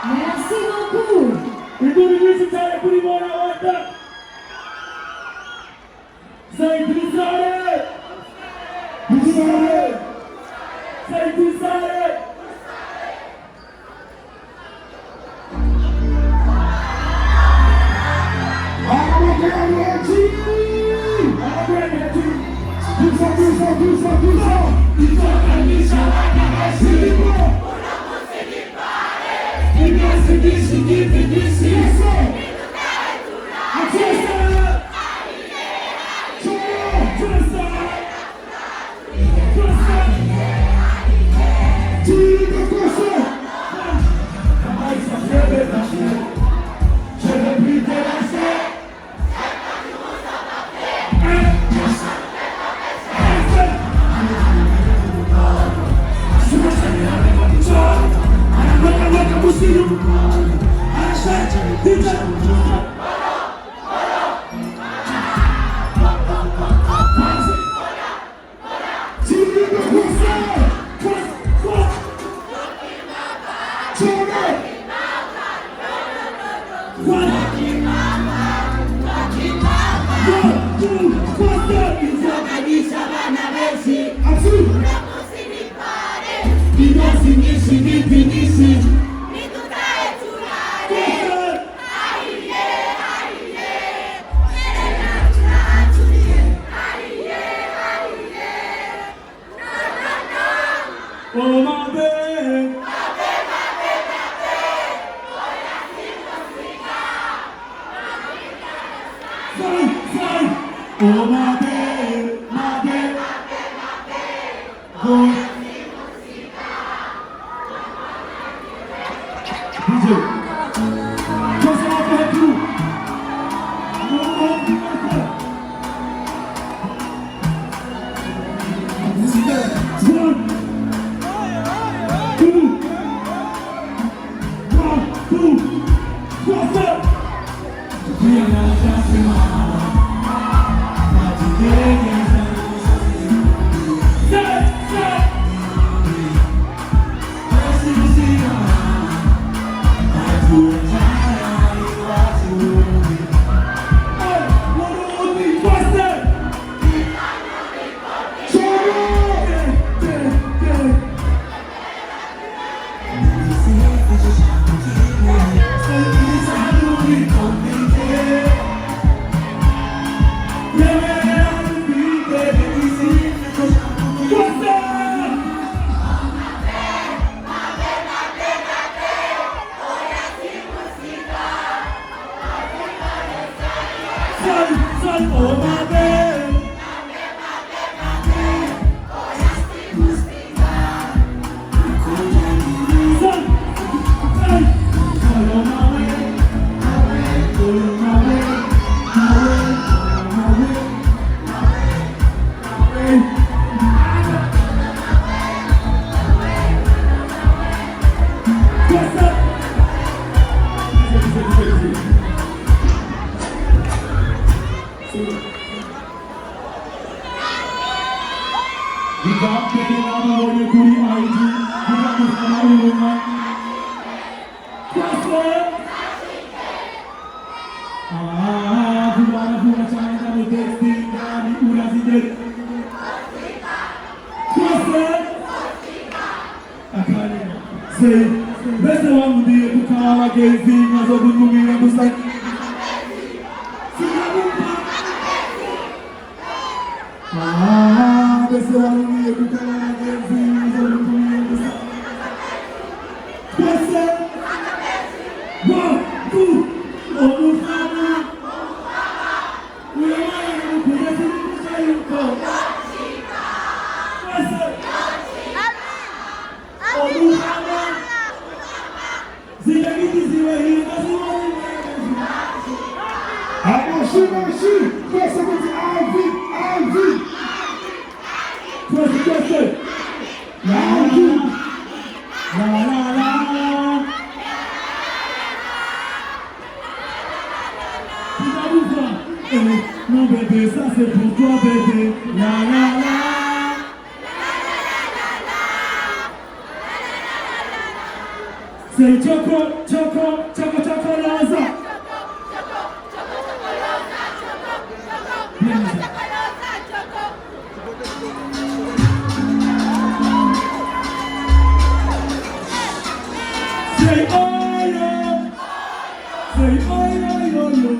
Merci beaucoup. Bese warumiye kukana genzi Zolukuye gusa Bese One, two Omufana Uyamaya Mukubipfuriza Umwaka Bese Omufana Zilagiti ziwe hinga Amoshi Bese kuti Alvin Bese La Mon bébé, ça c'est pour toi bébé. La la la. C'est Choco Loza. Say oh yo. Say oh yo yo yo.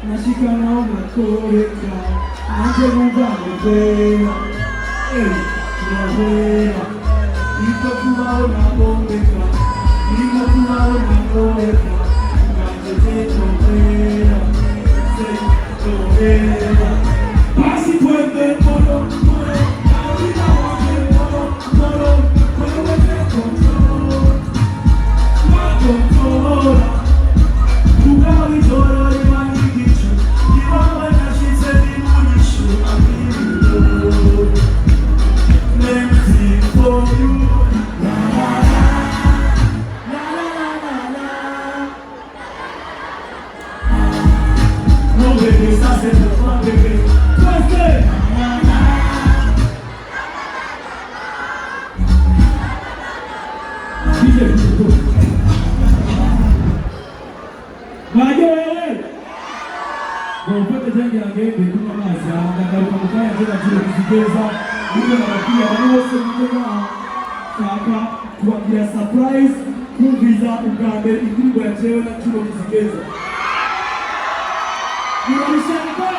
Nashika naona koreka Nanje mungano bera Yahera Iko kuwaona bombeka Iko kuwaona koreka Nanje teto bera Teto bera Basi twende moro Naulina wake moro Wewe control Controla Ugawi toro imani kichu Iwawa na shise dimunishu Amiro Lemzi for you La la la La la la la la No baby, ça c'est pour toi bébé Toi c'est La la la DJ Majo wewe. Mpate jangi la ngende kuna mazi ndagaruka mukaya tena kile kizigeza ndio nabakia bose mutega kaka kuagia surprise kumviza ugambe indirimbo ya jewe na kilo kizigeza Unamshaka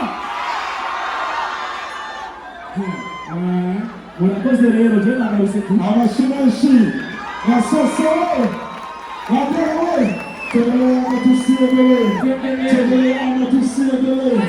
Murakoze rero je nagaruse tu Abashimanshi Nasosoro Wapewe Tele ama tusiye dele